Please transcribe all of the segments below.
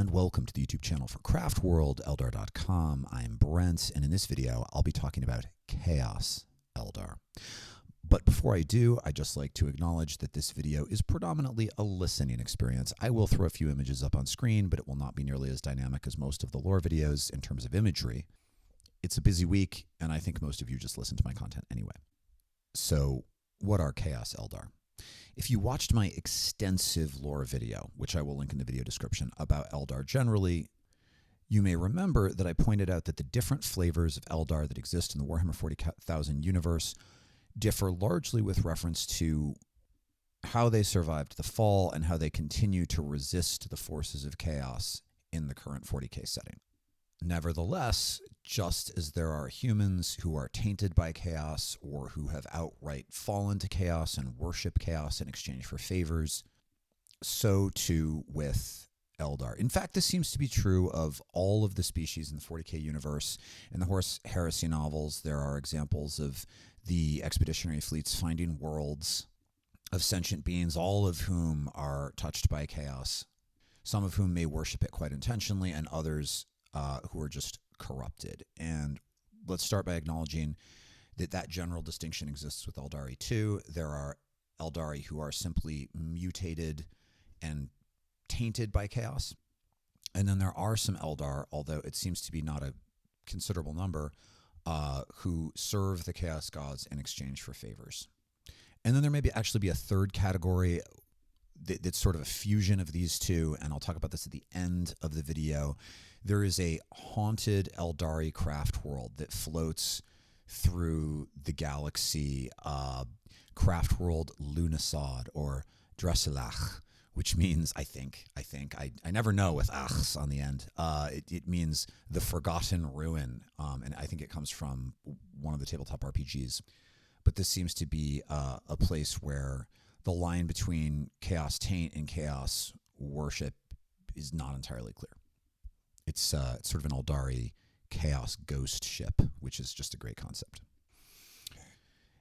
and welcome to the YouTube channel for craftworld, Eldar.com. I'm Brent, and in this video, I'll be talking about Chaos Eldar. But before I do, I'd just like to acknowledge that this video is predominantly a listening experience. I will throw a few images up on screen, but it will not be nearly as dynamic as most of the lore videos in terms of imagery. It's a busy week, and I think most of you just listen to my content anyway. So, what are Chaos Eldar? If you watched my extensive lore video, which I will link in the video description, about Eldar generally, you may remember that I pointed out that the different flavors of Eldar that exist in the Warhammer 40,000 universe differ largely with reference to how they survived the fall and how they continue to resist the forces of chaos in the current 40k setting. Nevertheless, just as there are humans who are tainted by chaos or who have outright fallen to chaos and worship chaos in exchange for favors, so too with Eldar. In fact, this seems to be true of all of the species in the 40k universe. In the Horus Heresy novels, there are examples of the expeditionary fleets finding worlds of sentient beings, all of whom are touched by chaos, some of whom may worship it quite intentionally, and others who are just corrupted. And let's start by acknowledging that that general distinction exists with Eldari too. There are Eldari who are simply mutated and tainted by chaos. And then there are some Eldar, although it seems to be not a considerable number, who serve the chaos gods in exchange for favors. And then there may actually be a third category that's sort of a fusion of these two, and I'll talk about this at the end of the video. There is a haunted Eldari craft world that floats through the galaxy, craft world Lunasad, or Dresselach, which means, I never know with achs on the end. It means the forgotten ruin, and I think it comes from one of the tabletop RPGs. But this seems to be a place where the line between chaos taint and chaos worship is not entirely clear. It's sort of an Eldari chaos ghost ship, which is just a great concept.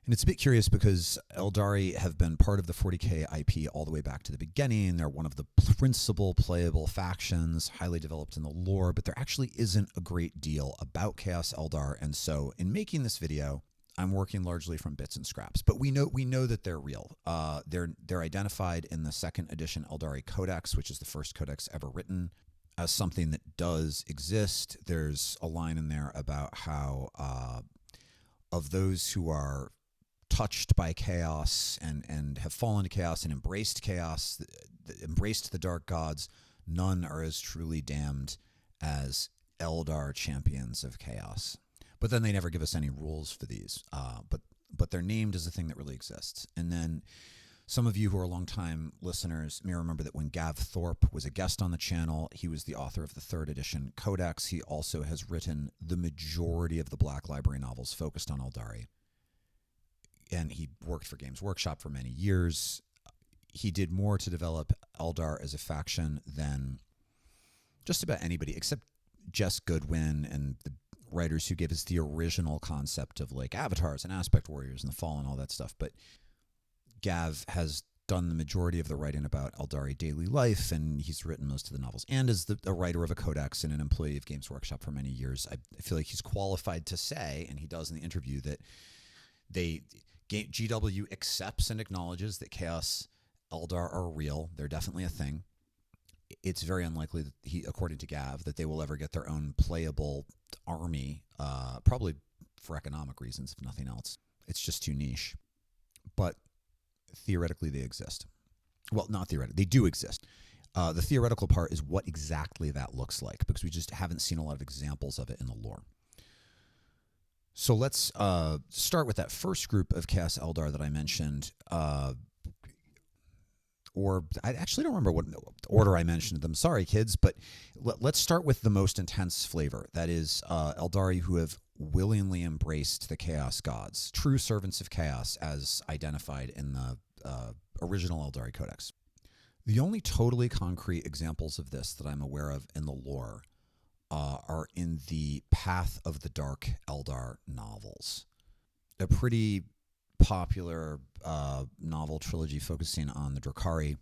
And it's a bit curious because Eldari have been part of the 40k IP all the way back to the beginning. They're one of the principal playable factions, highly developed in the lore, but there actually isn't a great deal about Chaos Eldar. And so in making this video, I'm working largely from bits and scraps, but we know that they're real. They're identified in the 2nd edition Eldari Codex, which is the first codex ever written, as something that does exist. There's a line in there about how of those who are touched by chaos and have fallen to chaos and embraced chaos, embraced the dark gods, none are as truly damned as Eldar champions of chaos. But then they never give us any rules for these. But they're named as a thing that really exists. And then some of you who are longtime listeners may remember that when Gav Thorpe was a guest on the channel, he was the author of the 3rd edition Codex. He also has written the majority of the Black Library novels focused on Eldari. And he worked for Games Workshop for many years. He did more to develop Eldar as a faction than just about anybody, except Jess Goodwin and the writers who gave us the original concept of like avatars and aspect warriors and the fall and all that stuff. But Gav has done the majority of the writing about Eldari daily life, and he's written most of the novels, and is a writer of a codex and an employee of Games Workshop for many years. I feel like he's qualified to say, and he does in the interview, that GW accepts and acknowledges that Chaos Eldar are real. They're definitely a thing. It's very unlikely that according to Gav, that they will ever get their own playable army, probably for economic reasons, if nothing else. It's just too niche. But theoretically, they exist. Well, not theoretically. They do exist. The theoretical part is what exactly that looks like, because we just haven't seen a lot of examples of it in the lore. So let's start with that first group of Chaos Eldar that I mentioned, or I actually don't remember what order I mentioned them. Sorry, kids, but let's start with the most intense flavor. That is Eldari who have willingly embraced the Chaos gods, true servants of chaos as identified in the original Eldari Codex. The only totally concrete examples of this that I'm aware of in the lore are in the Path of the Dark Eldar novels. A pretty popular novel trilogy focusing on the Drakari,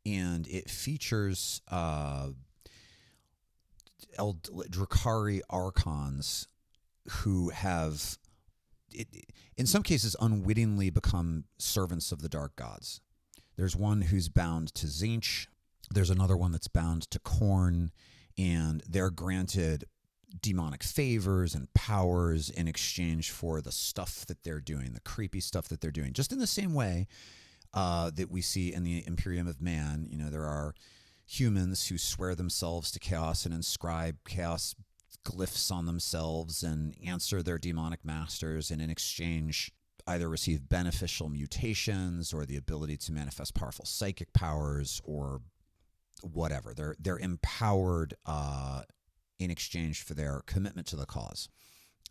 and it features Drakari archons who have, in some cases, unwittingly become servants of the dark gods. There's one who's bound to Tzeentch. There's another one that's bound to Khorne, and they're granted demonic favors and powers in exchange for the stuff that they're doing, the creepy stuff that they're doing. Just in the same way that we see in the Imperium of Man, there are humans who swear themselves to chaos and inscribe chaos glyphs on themselves and answer their demonic masters, and in exchange either receive beneficial mutations or the ability to manifest powerful psychic powers or whatever. They're empowered in exchange for their commitment to the cause.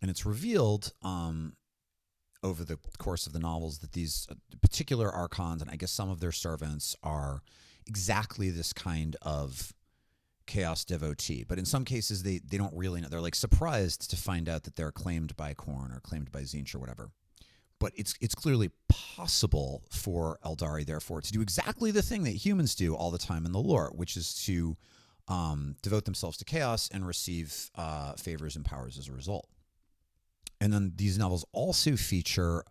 And it's revealed over the course of the novels that these particular archons, and I guess some of their servants, are exactly this kind of chaos devotee. But in some cases, they don't really know. They're like surprised to find out that they're claimed by Khorne or claimed by Tzeentch or whatever. But it's clearly possible for Eldari, therefore, to do exactly the thing that humans do all the time in the lore, which is to devote themselves to chaos and receive favors and powers as a result. And then these novels also feature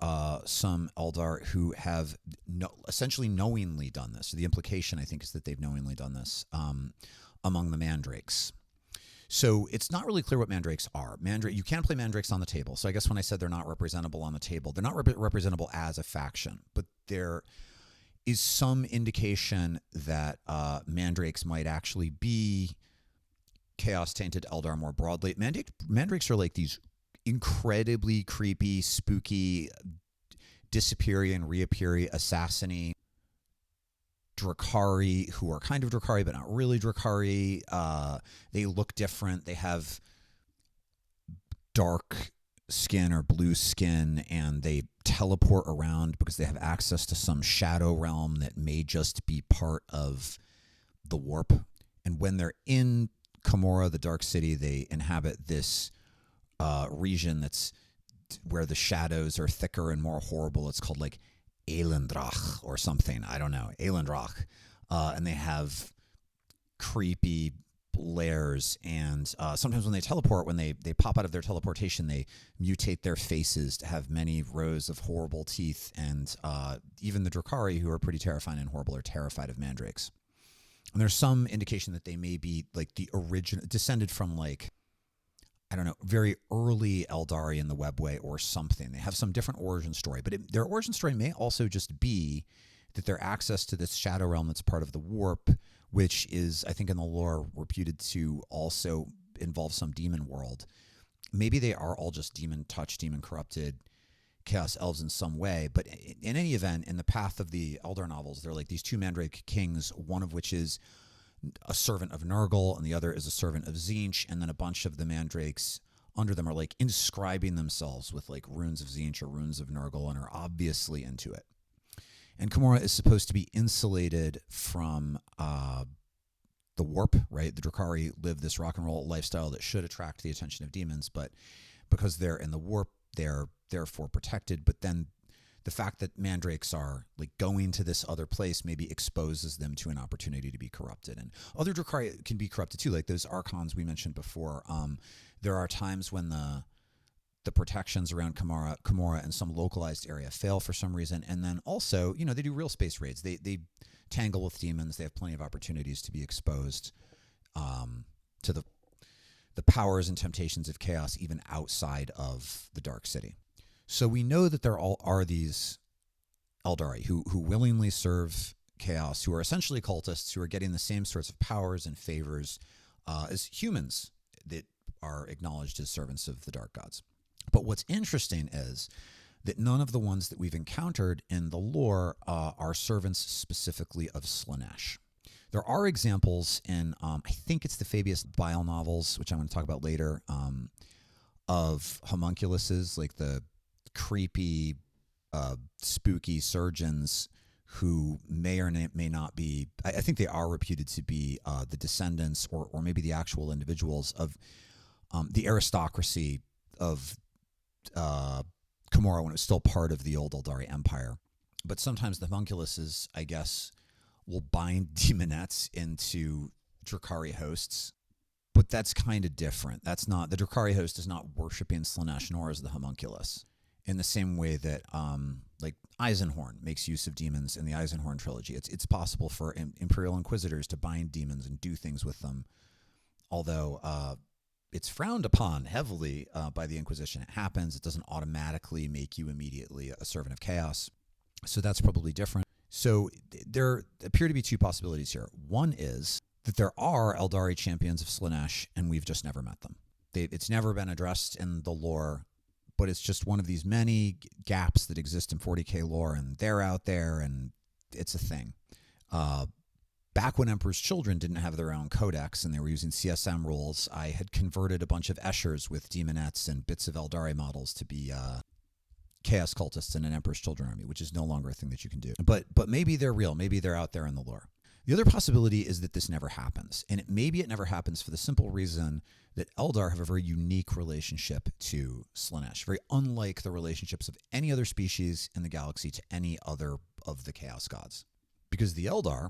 some Eldar who have essentially knowingly done this. So the implication, I think, is that they've knowingly done this among the mandrakes. So it's not really clear what mandrakes are. You can play mandrakes on the table. So I guess when I said they're not representable on the table, they're not representable as a faction, but there is some indication that mandrakes might actually be chaos-tainted Eldar more broadly. Mandrakes are like these incredibly creepy, spooky, disappeary and reappeary, assassiny Drakari who are kind of Drakari but not really Drakari. They look different. They have dark skin or blue skin, and they teleport around because they have access to some shadow realm that may just be part of the warp. And when they're in Commorragh, the Dark City, they inhabit this region that's where the shadows are thicker and more horrible. It's called like Elendrach or something. I don't know. Elendrach. And they have creepy lairs. And sometimes when they teleport, when they pop out of their teleportation, they mutate their faces to have many rows of horrible teeth. And even the Drakari, who are pretty terrifying and horrible, are terrified of mandrakes. And there's some indication that they may be like the original, descended from like, I don't know, very early Eldari in the Webway or something. They have some different origin story, but their origin story may also just be that their access to this shadow realm that's part of the warp, which is, I think in the lore, reputed to also involve some demon world. Maybe they are all just demon-touched, demon-corrupted chaos elves in some way. But in any event, in the path of the Eldar novels, they're like these two mandrake kings, one of which is a servant of Nurgle, and the other is a servant of Tzeentch, and then a bunch of the mandrakes under them are like inscribing themselves with like runes of Tzeentch or runes of Nurgle and are obviously into it. And Commorragh is supposed to be insulated from the warp, right? The Drakari live this rock and roll lifestyle that should attract the attention of demons, but because they're in the warp, they're therefore protected. But then the fact that mandrakes are like going to this other place maybe exposes them to an opportunity to be corrupted. And other Drakari can be corrupted too, like those archons we mentioned before. There are times when the protections around Commorragh and some localized area fail for some reason. And then also, they do real space raids. They tangle with demons. They have plenty of opportunities to be exposed to the powers and temptations of chaos even outside of the Dark City. So we know that there are these Eldari who willingly serve chaos, who are essentially cultists, who are getting the same sorts of powers and favors as humans that are acknowledged as servants of the dark gods. But what's interesting is that none of the ones that we've encountered in the lore are servants specifically of Slaanesh. There are examples in, I think it's the Fabius Bile novels, which I'm going to talk about later, of homunculuses, like the creepy, spooky surgeons who may or may not be, I think they are reputed to be the descendants or maybe the actual individuals of the aristocracy of Commorragh when it was still part of the old Eldari Empire. But sometimes the homunculuses, I guess, will bind demonettes into Drakari hosts. But that's kind of different. That's not, the Drakari host is not worshiping Slanesh, nor is the homunculus. In the same way that, like Eisenhorn makes use of demons in the Eisenhorn trilogy. It's possible for Imperial Inquisitors to bind demons and do things with them, although it's frowned upon heavily by the Inquisition. It happens. It doesn't automatically make you immediately a servant of chaos. So that's probably different. So there appear to be two possibilities here. One is that there are Eldari champions of Slanesh, and we've just never met them. It's never been addressed in the lore, but it's just one of these many gaps that exist in 40k lore, and they're out there, and it's a thing. Back when Emperor's Children didn't have their own codex and they were using CSM rules, I had converted a bunch of Eschers with demonettes and bits of Eldari models to be chaos cultists in an Emperor's Children army, which is no longer a thing that you can do. But maybe they're real. Maybe they're out there in the lore. The other possibility is that this never happens. And maybe it never happens for the simple reason that Eldar have a very unique relationship to Slanesh, very unlike the relationships of any other species in the galaxy to any other of the chaos gods. Because the Eldar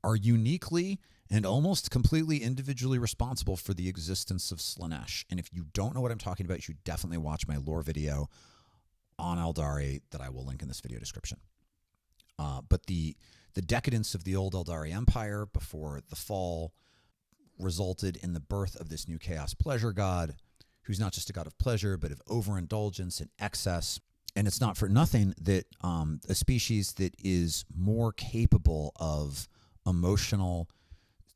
are uniquely and almost completely individually responsible for the existence of Slanesh. And if you don't know what I'm talking about, you should definitely watch my lore video on Eldari that I will link in this video description. But the decadence of the old Eldari Empire before the fall resulted in the birth of this new chaos pleasure god, who's not just a god of pleasure, but of overindulgence and excess. And it's not for nothing that a species that is more capable of emotional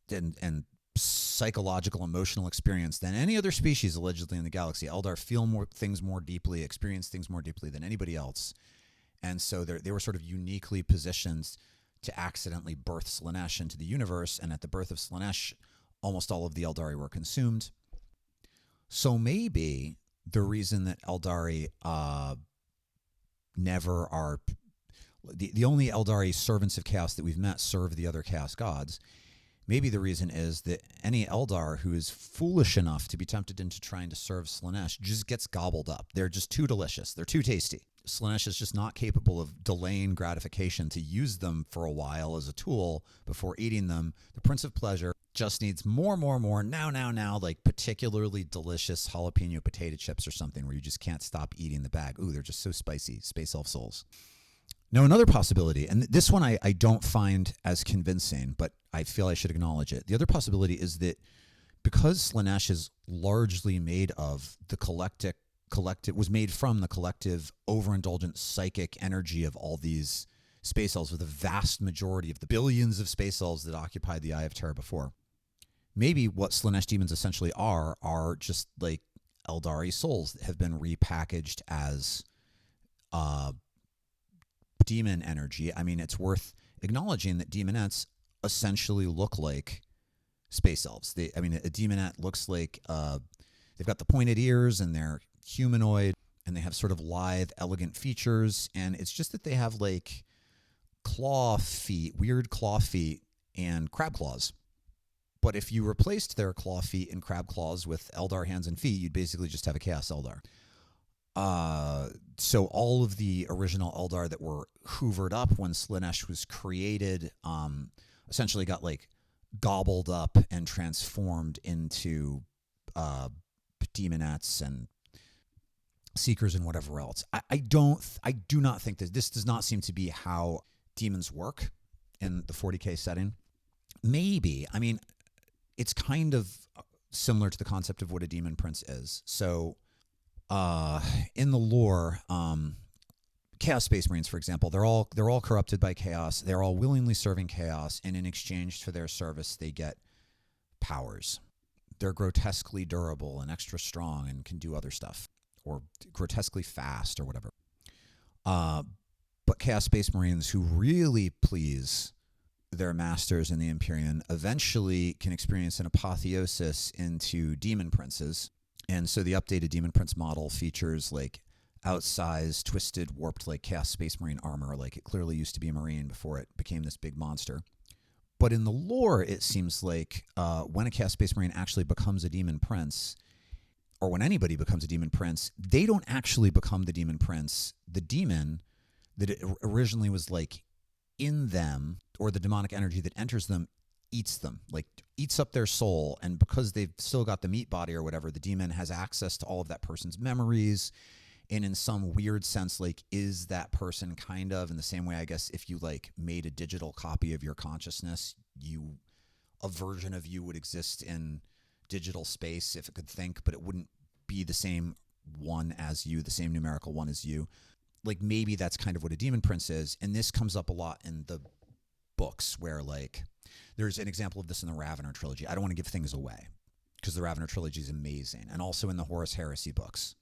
and psychological emotional experience than any other species allegedly in the galaxy. Eldar feel things more deeply, experience things more deeply than anybody else. And so they were sort of uniquely positioned to accidentally birth Slanesh into the universe. And at the birth of Slanesh, almost all of the Eldari were consumed. So maybe the reason that Eldari never are... The only Eldari servants of chaos that we've met serve the other chaos gods. Maybe the reason is that any Eldar who is foolish enough to be tempted into trying to serve Slanesh just gets gobbled up. They're just too delicious. They're too tasty. Slanesh is just not capable of delaying gratification to use them for a while as a tool before eating them. The Prince of Pleasure just needs more, now, like particularly delicious jalapeno potato chips or something where you just can't stop eating the bag. Ooh, they're just so spicy. Space Elf souls. Now, another possibility, and this one I don't find as convincing, but I feel I should acknowledge it. The other possibility is that because Slanesh is largely made of the collective, was made from the collective overindulgent psychic energy of all these space elves, with the vast majority of the billions of space elves that occupied the Eye of Terror before. Maybe what Slanesh demons essentially are just like Eldari souls that have been repackaged as demon energy. I mean, it's worth acknowledging that demonettes essentially look like space elves. A demonette looks like they've got the pointed ears and they're humanoid and they have sort of lithe, elegant features. And it's just that they have like weird claw feet and crab claws. But if you replaced their claw feet and crab claws with Eldar hands and feet, you'd basically just have a Chaos Eldar. So all of the original Eldar that were hoovered up when Slanesh was created essentially got like gobbled up and transformed into demonettes and seekers and whatever else. I do not think that this does not seem to be how demons work in the 40k setting. Maybe, I mean, it's kind of similar to the concept of what a demon prince is. So in the lore, Chaos Space Marines, for example, they're all corrupted by chaos. They're all willingly serving chaos, and in exchange for their service, they get powers. They're grotesquely durable and extra strong and can do other stuff, or grotesquely fast or whatever. But Chaos Space Marines who really please their masters in the Empyrean eventually can experience an apotheosis into demon princes. And so the updated demon prince model features like outsized, twisted, warped like Chaos Space Marine armor, like it clearly used to be a Marine before it became this big monster. But in the lore, it seems like when a Chaos Space Marine actually becomes a demon prince, or when anybody becomes a demon prince, they don't actually become the demon prince. The demon that it originally was like in them, or the demonic energy that enters them, eats them, like eats up their soul. And because they've still got the meat body or whatever, the demon has access to all of that person's memories. And in some weird sense, like, is that person kind of in the same way, I guess, if you like made a digital copy of your consciousness, a version of you would exist in digital space if it could think, but it wouldn't be the same one as you, the same numerical one as you. Like, maybe that's kind of what a demon prince is. And this comes up a lot in the books where, like, there's an example of this in the Ravener trilogy. I don't want to give things away because the Ravener trilogy is amazing. And also in the Horus Heresy books.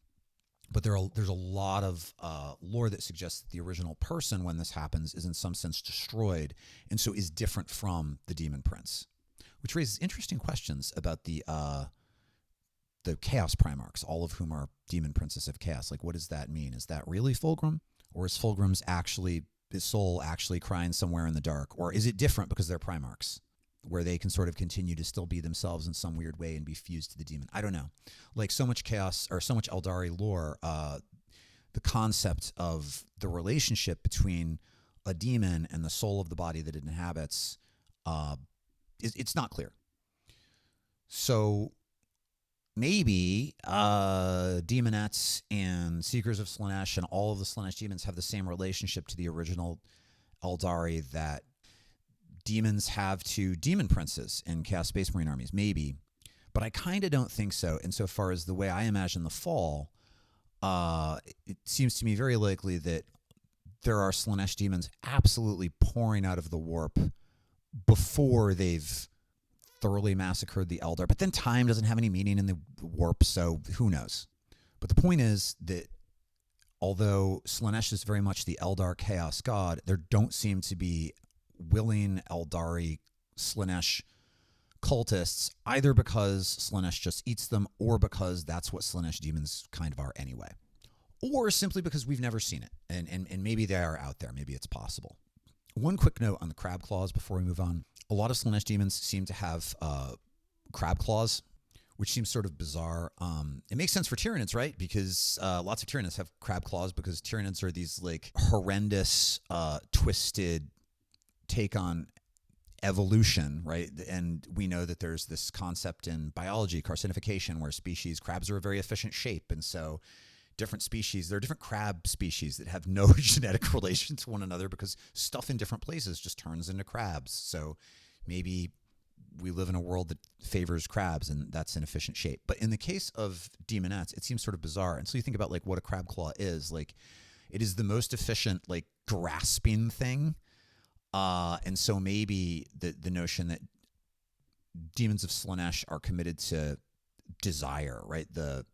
But there's a lot of lore that suggests that the original person, when this happens, is in some sense destroyed, and so is different from the demon prince, which raises interesting questions about the Chaos Primarchs, all of whom are demon princes of chaos. Like, what does that mean? Is that really Fulgrim, or is Fulgrim's his soul actually crying somewhere in the dark, or is it different because they're Primarchs, where they can sort of continue to still be themselves in some weird way and be fused to the demon? I don't know. Like, so much chaos or so much Eldari lore, the concept of the relationship between a demon and the soul of the body that it inhabits, it's not clear. So maybe demonettes and Seekers of Slanesh and all of the Slanesh demons have the same relationship to the original Eldari that demons have to demon princes in Chaos Space Marine armies, maybe. But I kind of don't think so, insofar as the way I imagine the fall, it seems to me very likely that there are Slanesh demons absolutely pouring out of the warp before they've thoroughly massacred the Eldar. But then time doesn't have any meaning in the warp, so who knows? But the point is that although Slanesh is very much the Eldar chaos god, there don't seem to be willing Eldari Slanesh cultists, either because Slanesh just eats them or because that's what Slanesh demons kind of are anyway. Or simply because we've never seen it, and maybe they are out there. Maybe it's possible. One quick note on the crab claws before we move on. A lot of Slanesh demons seem to have crab claws, which seems sort of bizarre. It makes sense for Tyranids, right? Because lots of Tyranids have crab claws, because Tyranids are these like horrendous, twisted take on evolution, right? And we know that there's this concept in biology, carcinification, where crabs are a very efficient shape. And so different species, there are different crab species that have no genetic relation to one another because stuff in different places just turns into crabs. So maybe we live in a world that favors crabs, and that's an efficient shape. But in the case of demonettes, it seems sort of bizarre. And so you think about like what a crab claw is. Like, it is the most efficient, like, grasping thing. And so maybe the notion that demons of Slanesh are committed to desire, right? The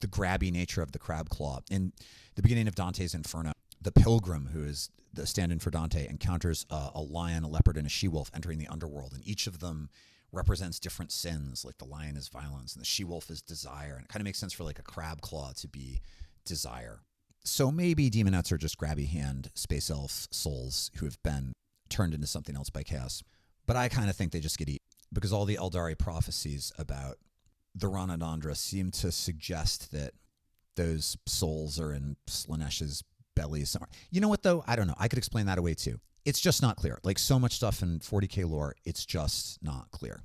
grabby nature of the crab claw. In the beginning of Dante's Inferno, the pilgrim, who is the stand-in for Dante, encounters a lion, a leopard, and a she-wolf entering the underworld, and each of them represents different sins. Like, the lion is violence, and the she-wolf is desire, and it kind of makes sense for like a crab claw to be desire. So maybe demonettes are just grabby hand space elf souls who have been turned into something else by chaos. But I kind of think they just get eaten, because all the Eldari prophecies about the Ranadandra seem to suggest that those souls are in Slanesh's belly somewhere. You know what, though? I don't know. I could explain that away, too. It's just not clear. Like, so much stuff in 40k lore, it's just not clear.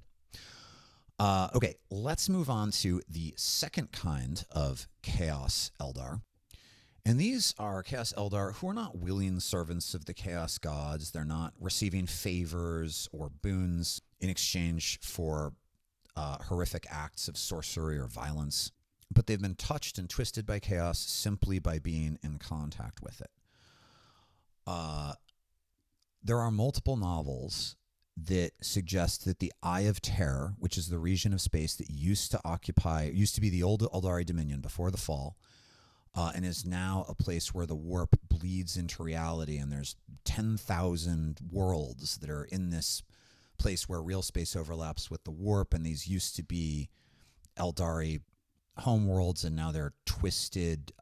Okay, let's move on to the second kind of Chaos Eldar. And these are Chaos Eldar who are not willing servants of the Chaos Gods. They're not receiving favors or boons in exchange for horrific acts of sorcery or violence. But they've been touched and twisted by chaos simply by being in contact with it. There are multiple novels that suggest that the Eye of Terror, which is the region of space that used to be the old Eldari Dominion before the fall, and is now a place where the warp bleeds into reality, and there's 10,000 worlds that are in this place where real space overlaps with the warp, and these used to be Eldari homeworlds, and now they're twisted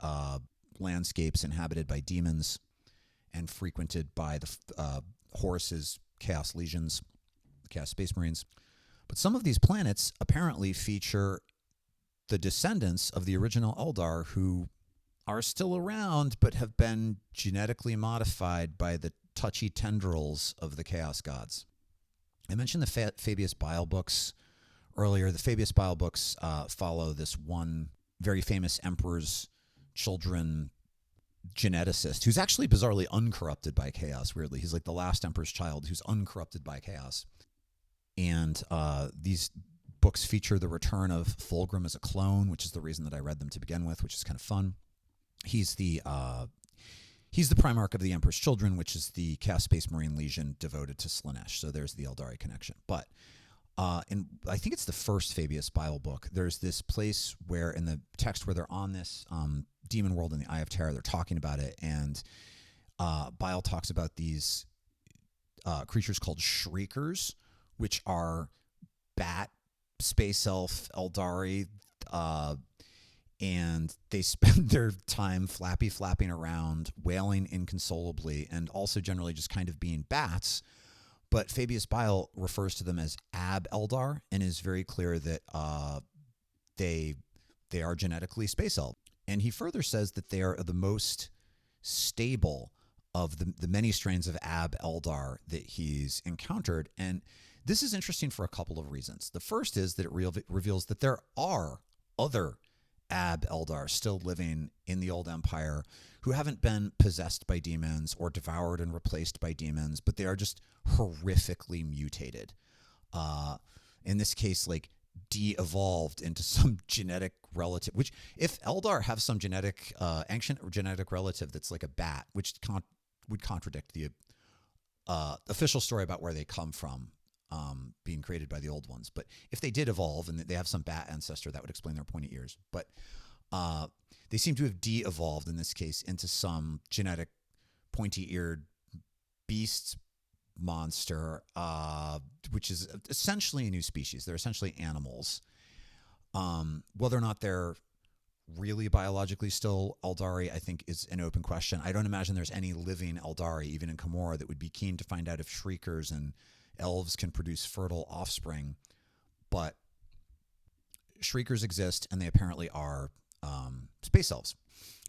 landscapes inhabited by demons and frequented by the Horus's Chaos Legions, the Chaos Space Marines. But some of these planets apparently feature the descendants of the original Eldar who are still around but have been genetically modified by the touchy tendrils of the Chaos Gods. I mentioned the Fabius Bile books earlier. The Fabius Bile books follow this one very famous emperor's children geneticist who's actually bizarrely uncorrupted by chaos, weirdly. He's like the last emperor's child who's uncorrupted by chaos. And these books feature the return of Fulgrim as a clone, which is the reason that I read them to begin with, which is kind of fun. He's the Primarch of the Emperor's Children, which is the Chaos Space Marine Legion devoted to Slanesh. So there's the Eldari connection. But and I think it's the first Fabius Bile book. There's this place where in the text where they're on this demon world in the Eye of Terror, they're talking about it, and Bile talks about these creatures called Shriekers, which are bat, space elf, Eldari, and they spend their time flapping around, wailing inconsolably, and also generally just kind of being bats. But Fabius Bile refers to them as Ab Eldar and is very clear that they are genetically space elf. And he further says that they are the most stable of the many strains of Ab Eldar that he's encountered. And this is interesting for a couple of reasons. The first is that it reveals that there are other Ab Eldar still living in the old empire who haven't been possessed by demons or devoured and replaced by demons, but they are just horrifically mutated. In this case, like de-evolved into some genetic relative, which if Eldar have some genetic, ancient or genetic relative that's like a bat, which would contradict the official story about where they come from, being created by the old ones. But if they did evolve and they have some bat ancestor, that would explain their pointy ears. But they seem to have de-evolved in this case into some genetic pointy-eared beast monster, which is essentially a new species. They're essentially animals. Whether or not they're really biologically still Eldari, I think, is an open question. I don't imagine there's any living Eldari, even in Camorra, that would be keen to find out if Shriekers and elves can produce fertile offspring. But Shriekers exist, and they apparently are space elves.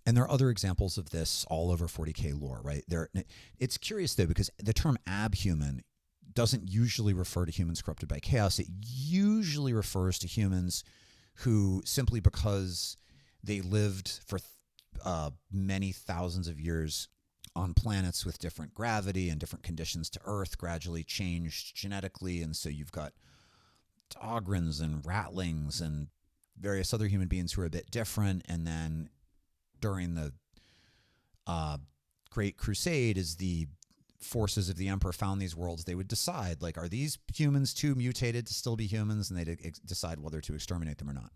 And there are other examples of this all over 40k lore, right? It's curious, though, because the term abhuman doesn't usually refer to humans corrupted by chaos. It usually refers to humans who, simply because they lived for many thousands of years on planets with different gravity and different conditions to Earth, gradually changed genetically. And so you've got Ogrins and Ratlings and various other human beings who are a bit different. And then during the Great Crusade, as the forces of the Emperor found these worlds, they would decide, like, are these humans too mutated to still be humans? And they'd decide whether to exterminate them or not.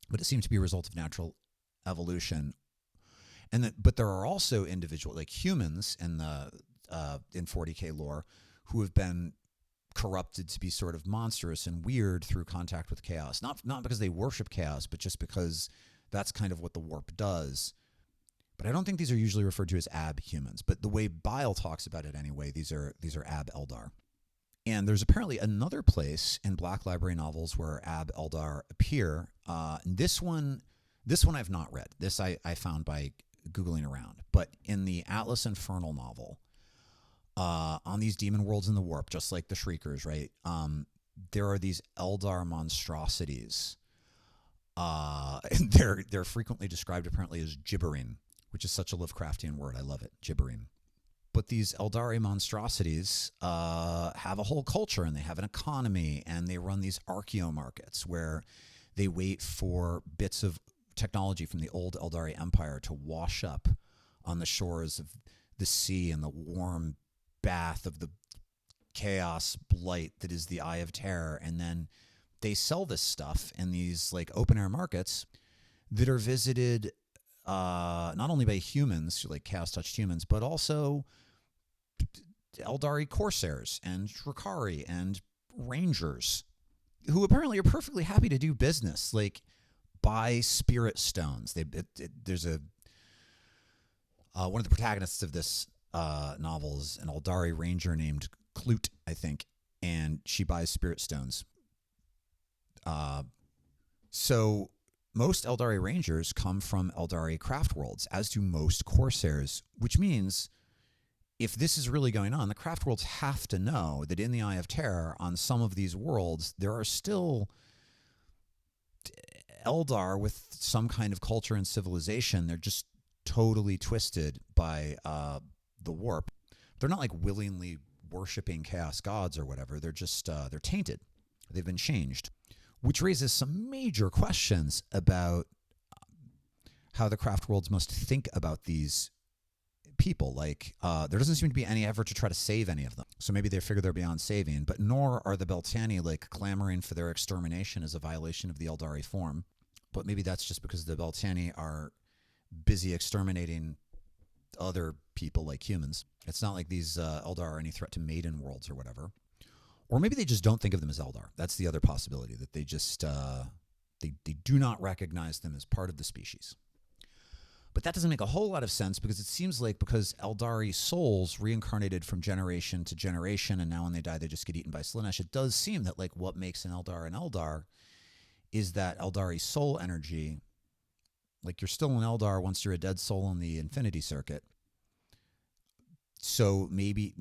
But it seemed to be a result of natural evolution. But there are also individual, like humans in 40k lore, who have been corrupted to be sort of monstrous and weird through contact with chaos. Not because they worship chaos, but just because that's kind of what the warp does. But I don't think these are usually referred to as ab-humans. But the way Bile talks about it anyway, these are Ab Eldar. And there's apparently another place in Black Library novels where Ab Eldar appear. This one I've not read. This I found by Googling around. But in the Atlas Infernal novel, on these demon worlds in the warp, just like the Shriekers, right? There are these Eldar monstrosities. And they're frequently described apparently as gibbering, which is such a Lovecraftian word. I love it, gibbering. But these Eldari monstrosities have a whole culture, and they have an economy, and they run these archaeo markets where they wait for bits of technology from the old Eldari Empire to wash up on the shores of the sea in the warm bath of the chaos blight that is the Eye of Terror. And then they sell this stuff in these like open air markets that are visited not only by humans, like chaos touched humans, but also Eldari corsairs and Drakari and rangers who apparently are perfectly happy to do business, like buy spirit stones. There's one of the protagonists of this novel is an Eldari ranger named Clute, I think, and she buys spirit stones. So most Eldari rangers come from Eldari craftworlds, as do most corsairs, which means if this is really going on, the craft worlds have to know that in the Eye of Terror, on some of these worlds, there are still Eldar with some kind of culture and civilization. They're just totally twisted by the warp. They're not like willingly worshiping chaos gods or whatever. They're just they're tainted. They've been changed, which raises some major questions about how the craft worlds must think about these people. Like there doesn't seem to be any effort to try to save any of them. So maybe they figure they're beyond saving, but nor are the Beltani like clamoring for their extermination as a violation of the Eldari form. But maybe that's just because the Beltani are busy exterminating other people like humans. It's not like these Eldar are any threat to maiden worlds or whatever. Or maybe they just don't think of them as Eldar. That's the other possibility, that they just they do not recognize them as part of the species. But that doesn't make a whole lot of sense, because it seems like because Eldari souls reincarnated from generation to generation, and now when they die they just get eaten by Slanesh, it does seem that like what makes an Eldar is that Eldari soul energy. Like, you're still an Eldar once you're a dead soul in the Infinity Circuit. So maybe,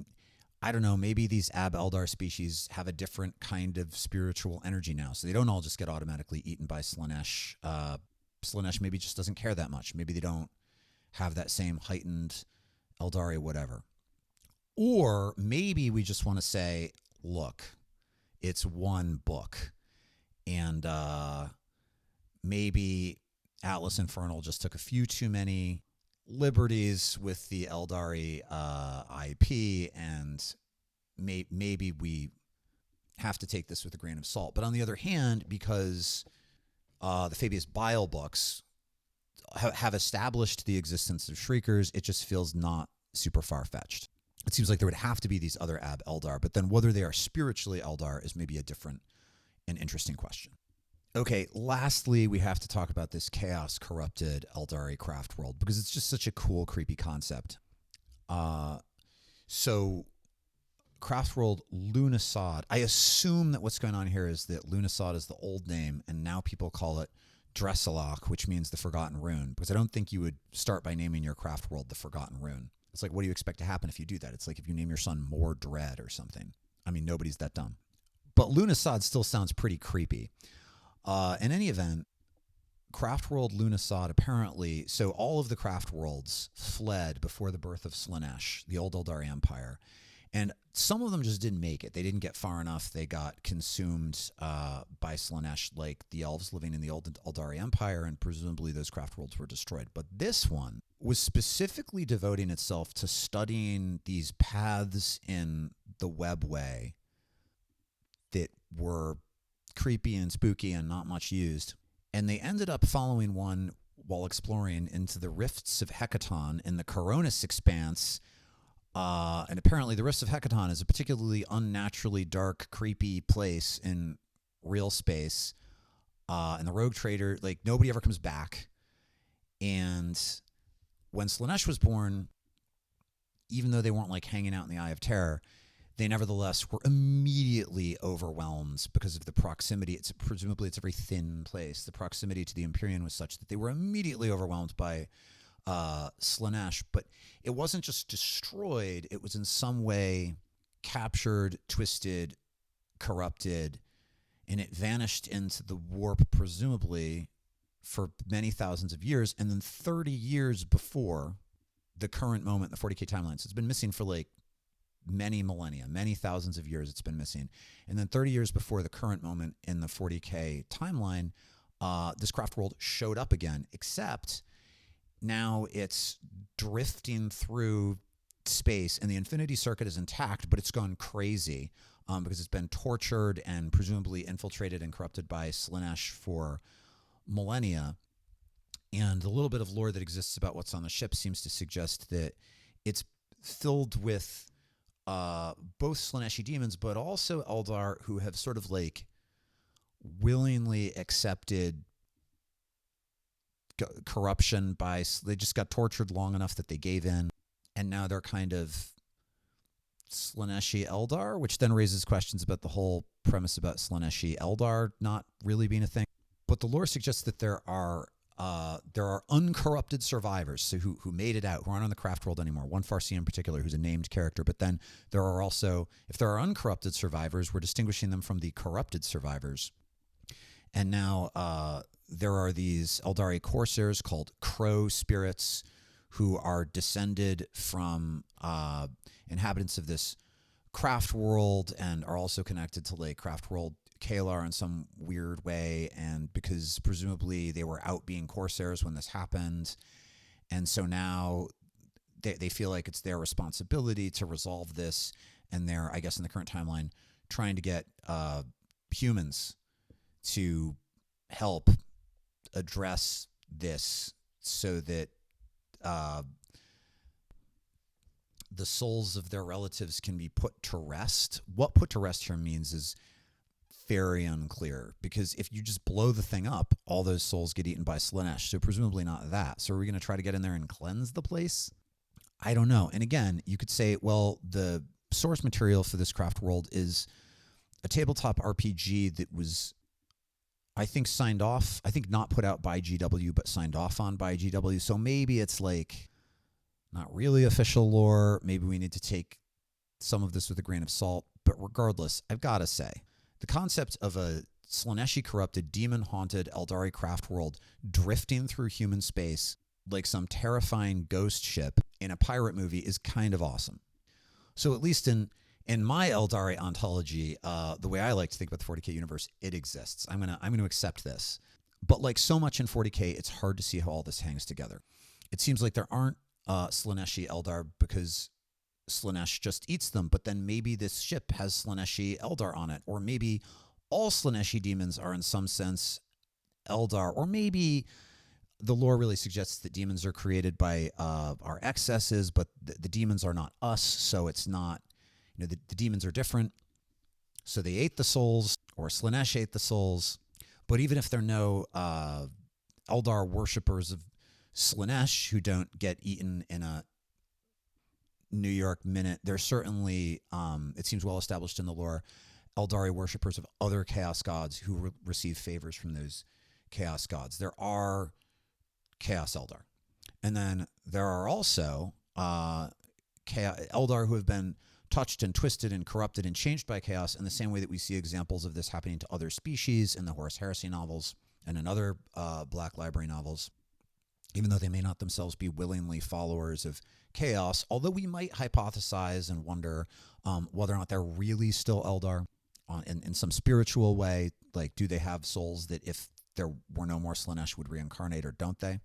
I don't know, maybe these Ab Eldar species have a different kind of spiritual energy now. So they don't all just get automatically eaten by Slanesh. Slanesh maybe just doesn't care that much. Maybe they don't have that same heightened Eldari whatever. Or maybe we just want to say, look, it's one book. And maybe Atlas Infernal just took a few too many liberties with the Eldari IP, and maybe we have to take this with a grain of salt. But on the other hand, because the Fabius Bile books have established the existence of Shriekers, it just feels not super far-fetched. It seems like there would have to be these other Ab Eldar, but then whether they are spiritually Eldar is maybe a different and interesting question. Okay, lastly, we have to talk about this chaos-corrupted Eldari craft world, because it's just such a cool, creepy concept. So, craft world Lunassad. I assume that what's going on here is that Lunassad is the old name, and now people call it Dresselach, which means the Forgotten Rune, because I don't think you would start by naming your craft world the Forgotten Rune. It's like, what do you expect to happen if you do that? It's like if you name your son More Dread or something. I mean, nobody's that dumb. But Lunassad still sounds pretty creepy. In any event, craft world Lunassad apparently, so all of the craft worlds fled before the birth of Slanesh, the old Eldari Empire. And some of them just didn't make it. They didn't get far enough. They got consumed by Slanesh, like the elves living in the old Eldari Empire, and presumably those craft worlds were destroyed. But this one was specifically devoting itself to studying these paths in the webway that were creepy and spooky and not much used. And they ended up following one while exploring into the Rifts of Hecaton in the Coronis Expanse. And apparently the Rifts of Hecaton is a particularly unnaturally dark, creepy place in real space. And the rogue trader, like, nobody ever comes back. And when Slanesh was born, even though they weren't like hanging out in the Eye of Terror, they nevertheless were immediately overwhelmed because of the proximity. Presumably it's a very thin place. The proximity to the Empyrean was such that they were immediately overwhelmed by Slanesh. But it wasn't just destroyed. It was in some way captured, twisted, corrupted, and it vanished into the warp, presumably, for many thousands of years. And then 30 years before the current moment, the 40K timeline. So it's been missing for like many millennia, many thousands of years it's been missing. And then 30 years before the current moment in the 40K timeline, this craft world showed up again, except now it's drifting through space, and the Infinity Circuit is intact, but it's gone crazy because it's been tortured and presumably infiltrated and corrupted by Slanesh for millennia. And the little bit of lore that exists about what's on the ship seems to suggest that it's filled with both Slaneshi demons, but also Eldar who have sort of like willingly accepted corruption by, they just got tortured long enough that they gave in, and now they're kind of Slaneshi Eldar, which then raises questions about the whole premise about Slaneshi Eldar not really being a thing. But the lore suggests that there are there are uncorrupted survivors, so who made it out, who aren't on the craft world anymore. One Farsi in particular, who's a named character. But then there are also, if there are uncorrupted survivors, we're distinguishing them from the corrupted survivors. And now there are these Eldari corsairs called crow spirits who are descended from inhabitants of this craft world and are also connected to like craft world Kalar in some weird way, and because presumably they were out being corsairs when this happened, and so now they feel like it's their responsibility to resolve this, and they're, I guess in the current timeline, trying to get humans to help address this so that the souls of their relatives can be put to rest. What put to rest here means is very unclear, because if you just blow the thing up, all those souls get eaten by Slanesh, so presumably not that. So are we going to try to get in there and cleanse the place? I don't know. And again, you could say, well, the source material for this craft world is a tabletop RPG that was, I think, signed off, I think not put out by GW, but signed off on by GW. So maybe it's like not really official lore. Maybe we need to take some of this with a grain of salt. But regardless, I've got to say, the concept of a Slaneshi-corrupted, demon-haunted Eldari craft world drifting through human space like some terrifying ghost ship in a pirate movie is kind of awesome. So at least in my Eldari ontology, the way I like to think about the 40K universe, it exists. I'm gonna accept this. But like so much in 40K, it's hard to see how all this hangs together. It seems like there aren't Slaneshi Eldar because Slanesh just eats them, but then maybe this ship has Slaneshi Eldar on it, or maybe all Slaneshi demons are in some sense Eldar, or maybe the lore really suggests that demons are created by our excesses, but the demons are not us, so it's not, the demons are different, so they ate the souls, or Slanesh ate the souls. But even if there are no Eldar worshippers of Slanesh who don't get eaten in a New York minute, there's certainly, it seems well established in the lore, Eldari worshippers of other chaos gods who receive favors from those chaos gods. There are chaos Eldar. And then there are also Eldar who have been touched and twisted and corrupted and changed by chaos in the same way that we see examples of this happening to other species in the Horus Heresy novels and in other Black Library novels, even though they may not themselves be willingly followers of chaos, although we might hypothesize and wonder whether or not they're really still Eldar in some spiritual way. Like, do they have souls that if there were no more Slanesh would reincarnate, or don't they?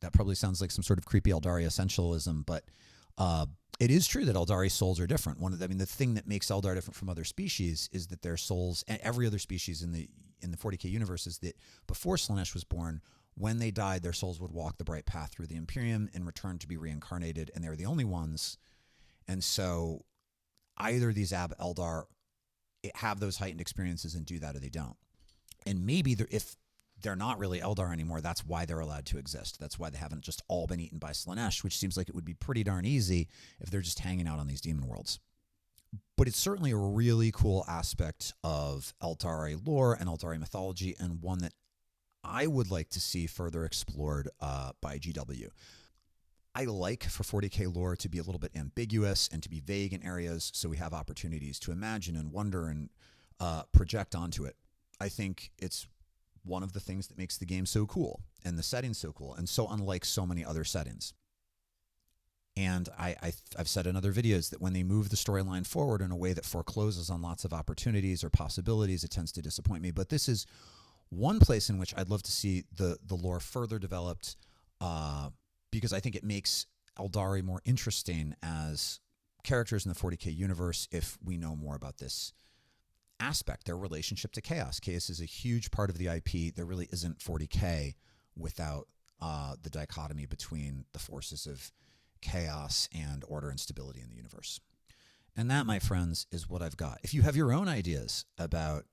That probably sounds like some sort of creepy Eldari essentialism, but it is true that Eldari souls are different. The thing that makes Eldar different from other species is that their souls, and every other species in the 40K universe, is that before Slanesh was born, when they died, their souls would walk the bright path through the Imperium and return to be reincarnated, and they were the only ones. And so either these Eldar have those heightened experiences and do that, or they don't. And maybe if they're not really Eldar anymore, that's why they're allowed to exist. That's why they haven't just all been eaten by Slanesh, which seems like it would be pretty darn easy if they're just hanging out on these demon worlds. But it's certainly a really cool aspect of Eldari lore and Eldari mythology, and one that I would like to see further explored by GW. I like for 40K lore to be a little bit ambiguous and to be vague in areas, so we have opportunities to imagine and wonder and project onto it. I think it's one of the things that makes the game so cool and the setting so cool and so unlike so many other settings. And I've said in other videos that when they move the storyline forward in a way that forecloses on lots of opportunities or possibilities, it tends to disappoint me. But this is one place in which I'd love to see the lore further developed, because I think it makes Eldari more interesting as characters in the 40K universe if we know more about this aspect, their relationship to chaos. Chaos is a huge part of the IP. There really isn't 40K without the dichotomy between the forces of chaos and order and stability in the universe. And that, my friends, is what I've got. If you have your own ideas about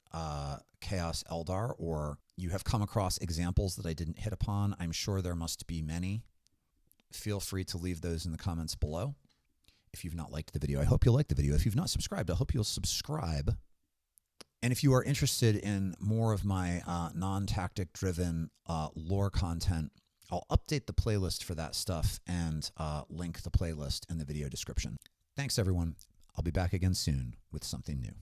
Chaos Eldar, or you have come across examples that I didn't hit upon, I'm sure there must be many. Feel free to leave those in the comments below. If you've not liked the video, I hope you'll like the video. If you've not subscribed, I hope you'll subscribe. And if you are interested in more of my non-tactic driven lore content, I'll update the playlist for that stuff and link the playlist in the video description. Thanks, everyone. I'll be back again soon with something new.